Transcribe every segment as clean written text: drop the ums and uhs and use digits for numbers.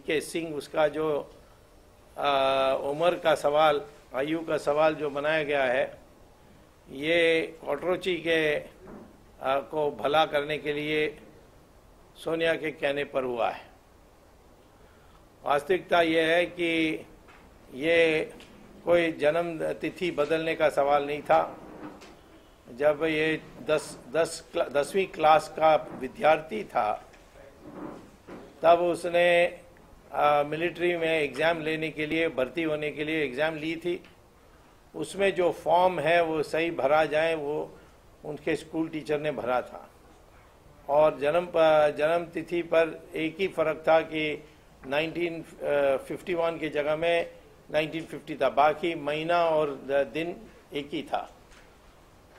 के सिंह, उसका जो उम्र का सवाल, आयु का सवाल जो बनाया गया है, ये कॉटरोची के को भला करने के लिए सोनिया के कहने पर हुआ है। वास्तविकता ये है कि ये कोई जन्म तिथि बदलने का सवाल नहीं था। जब ये 10वीं क्लास का विद्यार्थी था तब उसने मिलिट्री में एग्ज़ाम लेने के लिए, भर्ती होने के लिए एग्ज़ाम ली थी। उसमें जो फॉर्म है वो सही भरा जाए, वो उनके स्कूल टीचर ने भरा था। और जन्म तिथि पर एक ही फ़र्क था कि 1951 की जगह में 1950 था, बाकी महीना और दिन एक ही था।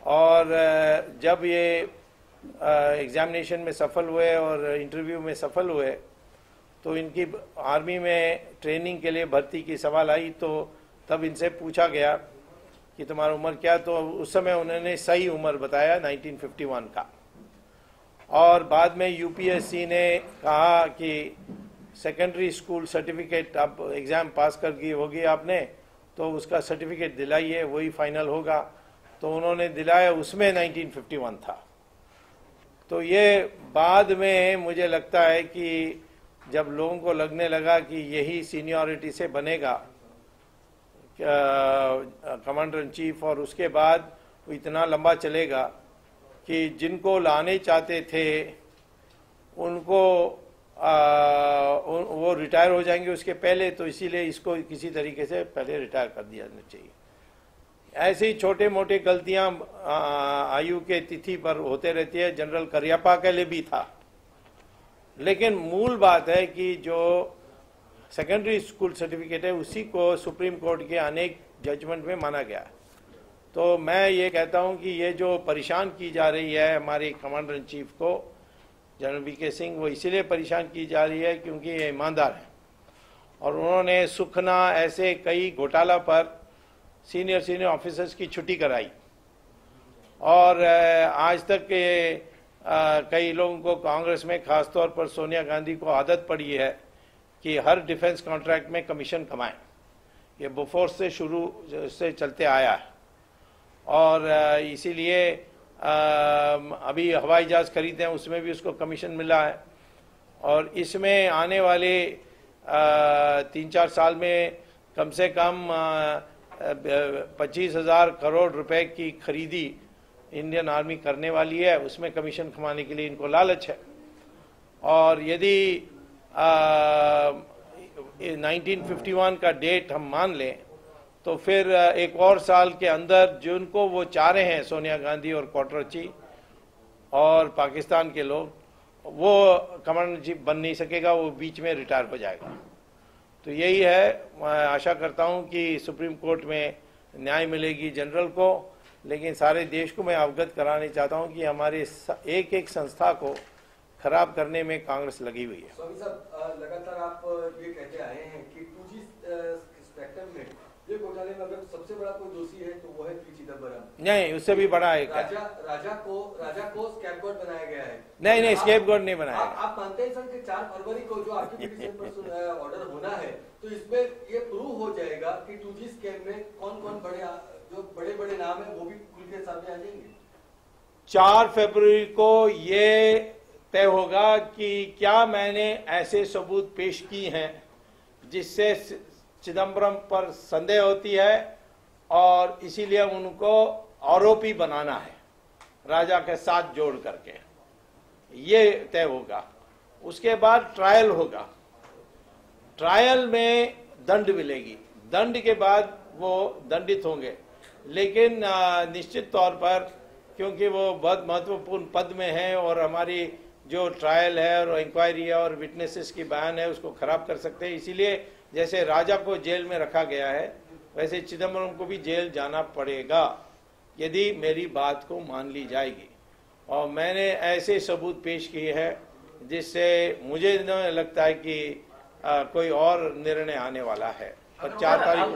और जब ये एग्जामिनेशन में सफल हुए और इंटरव्यू में सफल हुए तो इनकी आर्मी में ट्रेनिंग के लिए भर्ती की सवाल आई, तो तब इनसे पूछा गया कि तुम्हारा उम्र क्या, तो उस समय उन्होंने सही उम्र बताया 1951 का। और बाद में यूपीएससी ने कहा कि सेकेंडरी स्कूल सर्टिफिकेट, अब एग्ज़ाम पास कर गई होगी आपने तो उसका सर्टिफिकेट दिलाइए, वही फाइनल होगा। तो उन्होंने दिलाया, उसमें 1951 था। तो ये बाद में मुझे लगता है कि जब लोगों को लगने लगा कि यही सीनियरिटी से बनेगा कमांडर इन चीफ, और उसके बाद वो इतना लंबा चलेगा कि जिनको लाने चाहते थे उनको वो रिटायर हो जाएंगे उसके पहले, तो इसीलिए इसको किसी तरीके से पहले रिटायर कर दिया जाना चाहिए। ऐसे ही छोटे मोटे गलतियां आयु के तिथि पर होते रहती है। जनरल करियप्पा के लिए भी था, लेकिन मूल बात है कि जो सेकेंडरी स्कूल सर्टिफिकेट है उसी को सुप्रीम कोर्ट के अनेक जजमेंट में माना गया। तो मैं ये कहता हूं कि ये जो परेशान की जा रही है हमारे कमांडर इन चीफ को, जनरल वीके सिंह, वो इसीलिए परेशान की जा रही है क्योंकि ये ईमानदार है और उन्होंने सुखना ऐसे कई घोटाला पर सीनियर ऑफिसर्स की छुट्टी कराई। और आज तक के कई लोगों को कांग्रेस में, खासतौर पर सोनिया गांधी को आदत पड़ी है कि हर डिफेंस कॉन्ट्रैक्ट में कमीशन कमाएं। ये बोफोर्स से शुरू से चलते आया है और इसीलिए अभी हवाई जहाज खरीदे हैं उसमें भी उसको कमीशन मिला है। और इसमें आने वाले 3-4 साल में कम से कम 25,000 करोड़ रुपए की खरीदी इंडियन आर्मी करने वाली है, उसमें कमीशन कमाने के लिए इनको लालच है। और यदि 1951 का डेट हम मान लें तो फिर एक और साल के अंदर जिनको वो चाह रहे हैं, सोनिया गांधी और कॉटरोची और पाकिस्तान के लोग, वो कमांडर इन चीफ बन नहीं सकेगा, वो बीच में रिटायर हो जाएगा। तो यही है, मैं आशा करता हूं कि सुप्रीम कोर्ट में न्याय मिलेगी जनरल को, लेकिन सारे देश को मैं अवगत कराने चाहता हूं कि हमारे एक एक संस्था को खराब करने में कांग्रेस लगी हुई है। स्वामी साहब, लगातार आप ये कहते आए हैं कि 2G स्पेक्ट्रम में ये घोटाले में अगर सबसे बड़ा कोई दोषी है तो वो है पी चिदम्बरम। नहीं, उससे भी बड़ा है। राजा को स्कैपगोट बनाया गया है। नहीं, स्कैपगोट नहीं बनाया गया। आप मानते हैं सर कि 4 फरवरी को जो आपकी पिटीशन पर ऑर्डर होना है तो इसमें ये प्रूव हो जाएगा कि 2G स्कैम में कौन कौन बड़े नाम है वो भी खुल के सामने आ जाएंगे। 4 फरवरी को ये तय होगा कि क्या मैंने ऐसे सबूत पेश की हैं जिससे चिदम्बरम पर संदेह होती है और इसीलिए उनको आरोपी बनाना है राजा के साथ जोड़ करके, ये तय होगा। उसके बाद ट्रायल होगा, ट्रायल में दंड मिलेगी, दंड के बाद वो दंडित होंगे। लेकिन निश्चित तौर पर क्योंकि वो बहुत महत्वपूर्ण पद में है और हमारी जो ट्रायल है और इंक्वायरी है और विटनेसेस की बयान है उसको खराब कर सकते हैं, इसीलिए जैसे राजा को जेल में रखा गया है वैसे चिदम्बरम को भी जेल जाना पड़ेगा यदि मेरी बात को मान ली जाएगी। और मैंने ऐसे सबूत पेश किए हैं जिससे मुझे न लगता है कि कोई और निर्णय आने वाला है। पर 4 तारीख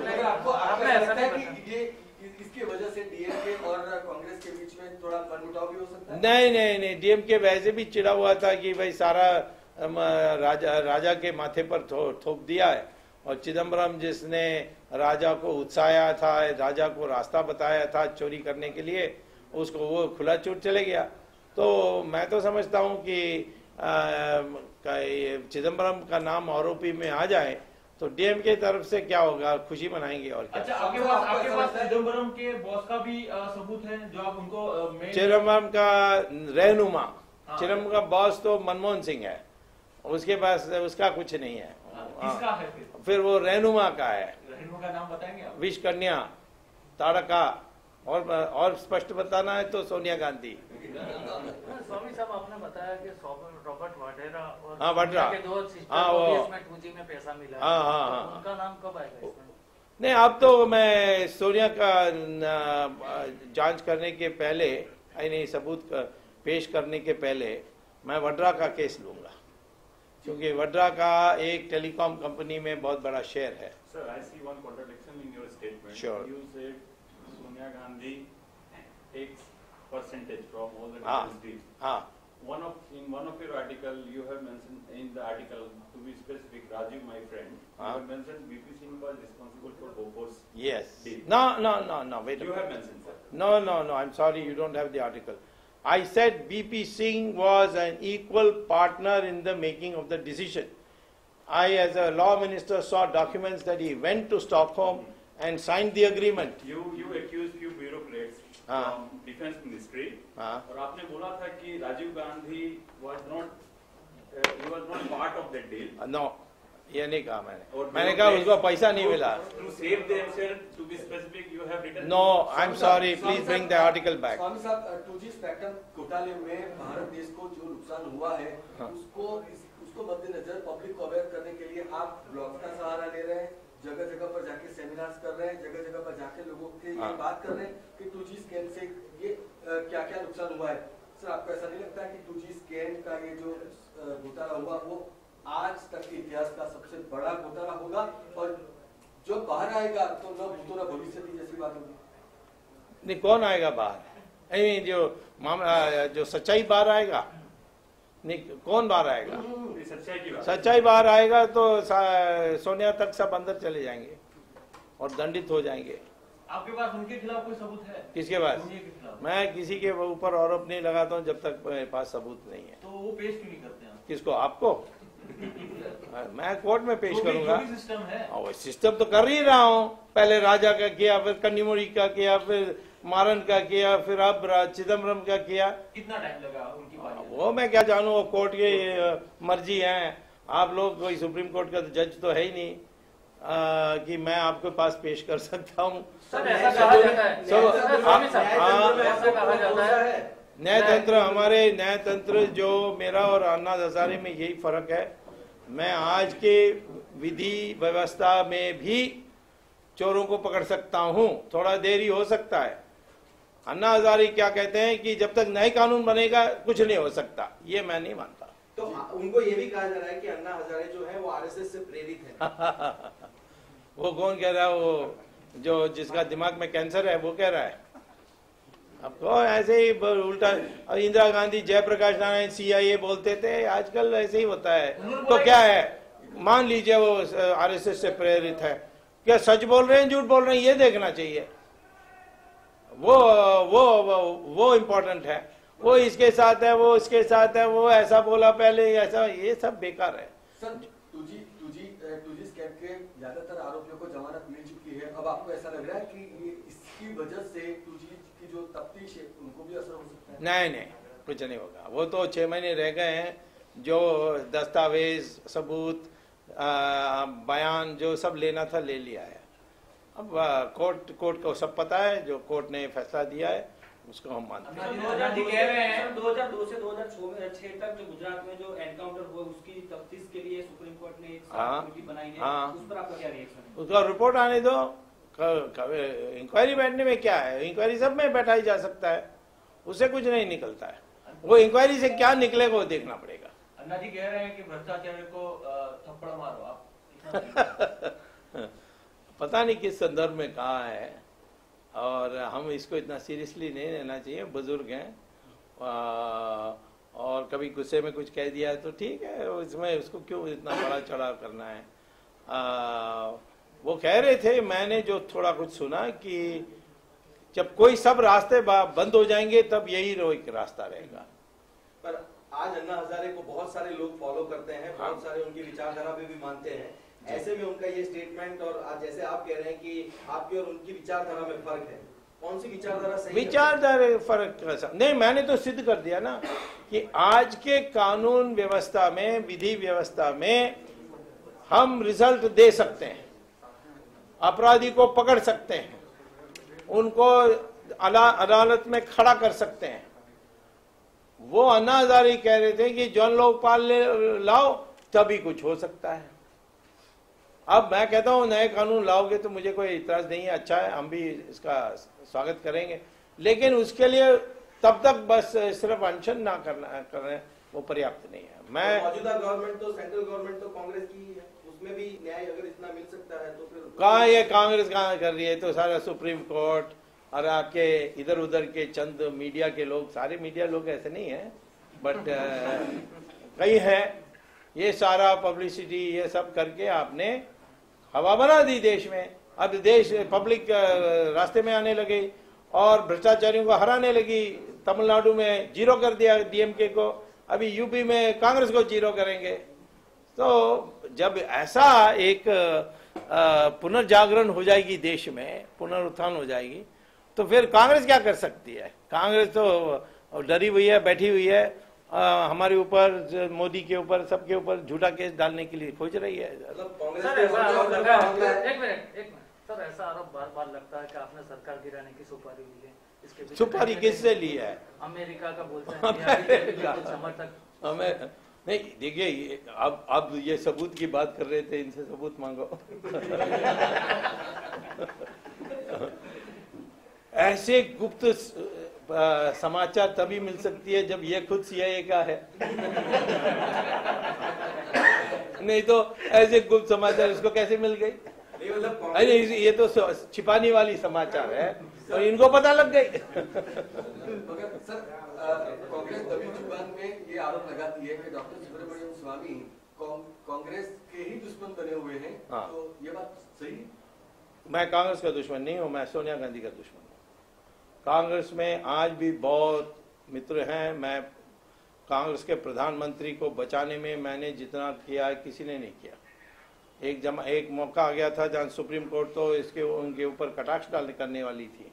इसकी वजह से डीएमके और कांग्रेस के बीच में थोड़ा मनमुटाव भी हो सकता है। नहीं, डीएमके वैसे भी चिड़ा हुआ था कि भाई सारा राजा के माथे पर थोप दिया है। और चिदम्बरम जिसने राजा को उत्साया था, राजा को रास्ता बताया था चोरी करने के लिए, उसको वो खुला छूट चले गया। तो मैं तो समझता हूँ कि चिदम्बरम का नाम आरोपी में आ जाए तो डीएम के तरफ से क्या होगा, खुशी मनाएंगे और क्या। अच्छा, आपके पास चिदम्बरम के बॉस का भी सबूत है जो आप उनको चिदम्बरम का रहनुमा, चिदम्बरम का बॉस तो मनमोहन सिंह है, उसके पास उसका कुछ नहीं है। किसका है फिर वो रहनुमा का है। रहनुमा का नाम बताएंगे आप? विष कन्या, ताड़का, और स्पष्ट बताना है तो सोनिया गांधी। स्वामी साहब, आपने बताया कि रॉबर्ट वाड्रा और वाड्रा के दो सिस्टर हाँ, को भी इसमें 2G में पैसा मिला है। हाँ, तो उनका नाम कब आएगा इसमें? नहीं, अब तो मैं सोनिया का जांच करने के पहले, यानी सबूत पेश करने के पहले मैं वड्रा का केस लूंगा, क्योंकि वड्रा का एक टेलीकॉम कंपनी में बहुत बड़ा शेयर है। Sir, I see one contradiction in your statement. Sure. You said Sonia Gandhi takes percentage from all the हाँ, details deals. हाँ, In one of your article, you have mentioned in the article, to be specific, Rajiv, my friend, you have mentioned BP Singh was responsible for Bofor's yes. deal. No, wait a You have minute. mentioned, sir. No, I'm sorry, you don't have the article. I said BP Singh was an equal partner in the making of the decision. I, as a law minister, saw documents that he went to Stockholm and signed the agreement. You accused few bureaucrats हाँ. from defense ministry, हाँ. और आपने बोला था कि Rajiv Gandhi was not part of that deal. No, ये नहीं कहा मैंने। और मैंने कहा उसको पैसा नहीं मिला। To save themselves, to be specific, you have written. No, I'm sorry, please bring the article back. स्वामी साहब, 2G स्पेक्ट्रम घोटाले में भारत देश को जो नुकसान हुआ है, उसको मद्देनजर पब्लिक को अवेयर करने के लिए आप ब्लॉग का सहारा ले रहे हैं, जगह जगह पर जाके सेमिनार्स कर रहे हैं, जगह जगह पर जाके लोगों के ये बात कर रहे हैं कि 2G स्कैम से ये क्या क्या नुकसान हुआ है। सर, आपको ऐसा नहीं लगता कि 2G स्कैम का ये जो घोटाला हुआ वो आज तक के इतिहास का सबसे बड़ा घोटाला होगा, और जो बाहर आएगा तो न भूतो न भविष्य जैसी बात होगी? नहीं, कौन आएगा बाहर? नहीं, जो मामला, जो सच्चाई बाहर आएगा, नहीं, कौन बाहर आएगा? सच्चाई की बात। सच्चाई बाहर आएगा तो सोनिया तक सब अंदर चले जाएंगे और दंडित हो जाएंगे। आपके पास उनके खिलाफ कोई सबूत है? किसके पास? मैं किसी के ऊपर आरोप नहीं लगाता हूँ जब तक मेरे पास सबूत नहीं है। तो वो पेश क्यों नहीं करते हैं? किसको? आपको? मैं कोर्ट में पेश करूंगा। सिस्टम है, और सिस्टम तो कर ही रहा हूँ। पहले राजा का किया, फिर कन्याकुमारी का किया, फिर मारन का किया, फिर अब चिदम्बरम का किया। कितना टाइम लगा उनकी बात? वो मैं क्या जानूं, वो कोर्ट की मर्जी है। आप लोग कोई सुप्रीम कोर्ट का जज तो है ही नहीं कि मैं आपके पास पेश कर सकता हूँ। न्यायतंत्र, हमारे न्यायतंत्र जो मेरा और अन्ना हजारे में यही फर्क है। मैं आज के विधि व्यवस्था में भी चोरों को पकड़ सकता हूँ, थोड़ा देरी हो सकता है। अन्ना हजारे क्या कहते हैं कि जब तक नए कानून बनेगा कुछ नहीं हो सकता, ये मैं नहीं मानता। तो उनको ये भी कहा जा रहा है कि अन्ना हजारे जो है वो आरएसएस से प्रेरित है। वो कौन कह रहा है? वो जो जिसका दिमाग में कैंसर है वो कह रहा है। अब तो ऐसे ही उल्टा, इंदिरा गांधी, जयप्रकाश नारायण CIA बोलते थे, आजकल ऐसे ही होता है। तो क्या है, मान लीजिए वो आरएसएस से प्रेरित है, क्या सच बोल रहे हैं झूठ बोल रहे हैं ये देखना चाहिए। वो इम्पोर्टेंट है। वो इसके साथ है, वो इसके साथ है, वो ऐसा बोला पहले, ऐसा, ये सब बेकार है। सर, 2G स्कैम के ज्यादातर आरोपियों को जमानत मिल चुकी है। अब आपको ऐसा लग रहा है कि ये इसकी वजह से 2G की जो तफ्तीश है उनको भी असर हो सकता है? नहीं, कुछ नहीं होगा। वो तो 6 महीने रह गए हैं। जो दस्तावेज, सबूत, बयान जो सब लेना था ले लिया है। अब कोर्ट को सब पता है, जो कोर्ट ने फैसला दिया है उसको हम मानते हैं। 2002 से 2006 तक जो गुजरात में जो एनकाउंटर हुआ उसकी तफ्तीश के लिए सुप्रीम कोर्ट ने एक कमेटी बनाई है, उस पर आपका क्या रिएक्शन है? उसका रिपोर्ट आने दो। इंक्वायरी बैठने में क्या है? इंक्वायरी सब में बैठाई जा सकता है, उससे कुछ नहीं निकलता है। वो इंक्वायरी से क्या निकलेगा वो देखना पड़ेगा। अन्ना जी कह रहे हैं कि भ्रष्टाचार को थप्पड़ मारो आप। पता नहीं किस संदर्भ में कहा है, और हम इसको इतना सीरियसली नहीं लेना चाहिए। बुजुर्ग हैं, और कभी गुस्से में कुछ कह दिया तो ठीक है, इसमें उसको क्यों इतना बड़ा चढ़ाव करना है। वो कह रहे थे, मैंने जो थोड़ा कुछ सुना कि जब कोई सब रास्ते बंद हो जाएंगे तब यही एक रास्ता रहेगा। पर आज अन्ना हजारे को बहुत सारे लोग फॉलो करते हैं, बहुत सारे उनकी विचारधारा पे भी मानते हैं, ऐसे में उनका ये स्टेटमेंट और आज जैसे आप कह रहे हैं कि आपकी और उनकी विचारधारा में फर्क है, कौन सी विचारधारा सही है? विचारधारा फर्क कैसा नहीं, मैंने तो सिद्ध कर दिया ना कि आज के कानून व्यवस्था में, विधि व्यवस्था में हम रिजल्ट दे सकते हैं, अपराधी को पकड़ सकते हैं, उनको अदालत में खड़ा कर सकते हैं। वो अन्ना हजारे कह रहे थे कि जन लोकपाल लाओ तभी कुछ हो सकता है। अब मैं कहता हूं नए कानून लाओगे तो मुझे कोई इतराज नहीं है, अच्छा है, हम भी इसका स्वागत करेंगे, लेकिन उसके लिए तब तक बस सिर्फ अनशन ना करना वो पर्याप्त नहीं है। मैं मौजूदा गवर्नमेंट तो, सेंट्रल गवर्नमेंट तो कांग्रेस की है, उसमें भी न्याय अगर इतना मिल सकता है तो फिर कहाँ ये कांग्रेस कहाँ कर रही है, तो सारा सुप्रीम कोर्ट और आपके इधर उधर के चंद मीडिया के लोग, सारे मीडिया लोग ऐसे नहीं है बट कई हैं, ये सारा पब्लिसिटी ये सब करके आपने हवा बना दी देश में। अब देश पब्लिक रास्ते में आने लगे और भ्रष्टाचारियों को हराने लगी। तमिलनाडु में जीरो कर दिया डीएमके को, अभी यूपी में कांग्रेस को जीरो करेंगे। तो जब ऐसा एक पुनर्जागरण हो जाएगी देश में, पुनरुत्थान हो जाएगी, तो फिर कांग्रेस क्या कर सकती है? कांग्रेस तो डरी हुई है, बैठी हुई है, हमारे ऊपर, मोदी के ऊपर, सबके ऊपर झूठा केस डालने के लिए खोज रही है। सर ऐसा आरोप लगा है, एक मिनट सर, ऐसा आरोप बार बार लगता है कि आपने सरकार गिराने की सुपारी ली है, इसके सुपारी किससे ली है? अमेरिका का बोलते हैं समर्थक हमें नहीं, देखिए अब ये सबूत की बात कर रहे थे, इनसे सबूत मांगो। ऐसे गुप्त समाचार तभी मिल सकती है जब ये खुद सीआईए का है। नहीं तो ऐसे गुप्त समाचार इसको कैसे मिल गई? अरे ये तो छिपाने वाली समाचार है और इनको पता लग गई। मगर सर कांग्रेस तभी जुबान में ये आरोप लगाती है कि डॉक्टर सुब्रमण्यम स्वामी कांग्रेस के ही दुश्मन बने हुए हैं। हाँ। तो ये बात सही? मैं कांग्रेस का दुश्मन नहीं हूं, मैं सोनिया गांधी का दुश्मन हूं। कांग्रेस में आज भी बहुत मित्र हैं। मैं कांग्रेस के प्रधानमंत्री को बचाने में मैंने जितना किया है किसी ने नहीं किया। एक मौका आ गया था जहां सुप्रीम कोर्ट तो उनके ऊपर कटाक्ष करने वाली थी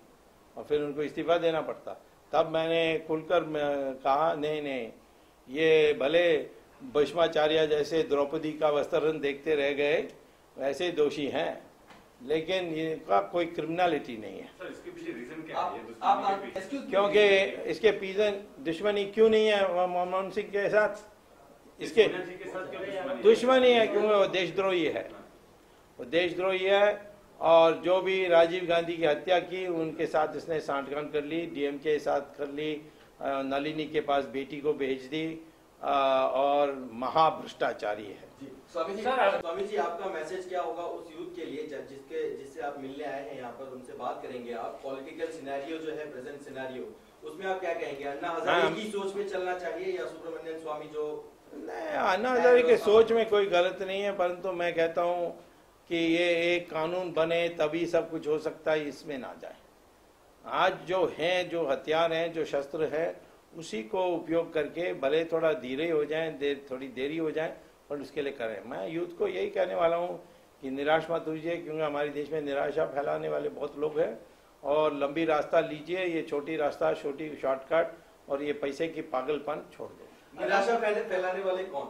और फिर उनको इस्तीफा देना पड़ता। तब मैंने खुलकर कहा नहीं, ये भले भस्माचार्य जैसे द्रौपदी का वस्त्रहरण देखते रह गए वैसे दोषी हैं, लेकिन इनका कोई क्रिमिनलिटी नहीं है। सर इसके पीछे रीजन क्या है? क्योंकि इसके पीछे दुश्मनी क्यों नहीं है मनमोहन सिंह के साथ? इसके दुश्मनी है क्योंकि वो देशद्रोही है, वो देशद्रोही है। और जो भी राजीव गांधी की हत्या की उनके साथ इसने सांठगांठ कर ली, डीएमके के साथ कर ली, नलिनी के पास बेटी को भेज दी और महाभ्रष्टाचारी है। स्वामी जी आपका मैसेज क्या होगा उस यूथ के लिए जिससे आप मिलने आए हैं यहाँ पर? उनसे बात करेंगे आप। पॉलिटिकल सिनेरियो जो है, प्रेजेंट सिनेरियो, उसमें आप क्या कहेंगे? अन्ना हजारे की सोच में चलना चाहिए या सुब्रमण्यम स्वामी जो? नहीं, अन्ना हजारे की सोच में कोई गलत नहीं है, परंतु मैं कहता हूँ कि ये एक कानून बने तभी सब कुछ हो सकता है, इसमें ना जाए। आज जो हैं, जो हथियार हैं, जो शस्त्र है, उसी को उपयोग करके भले थोड़ा धीरे हो जाए, थोड़ी देरी हो जाए, और उसके लिए करें। मैं यूथ को यही कहने वाला हूँ कि निराश मत होइए, क्योंकि हमारे देश में निराशा फैलाने वाले बहुत लोग हैं। और लंबी रास्ता लीजिए, ये छोटी रास्ता, छोटी शॉर्टकट और ये पैसे की पागलपन छोड़ दो। निराशा फैलाने वाले कौन?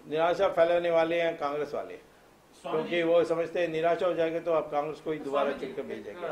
निराशा फैलाने वाले हैं कांग्रेस वाले, क्योंकि वो समझते हैं निराशा हो जाएगा तो आप कांग्रेस को ही दोबारा चुन कर भेजेंगे।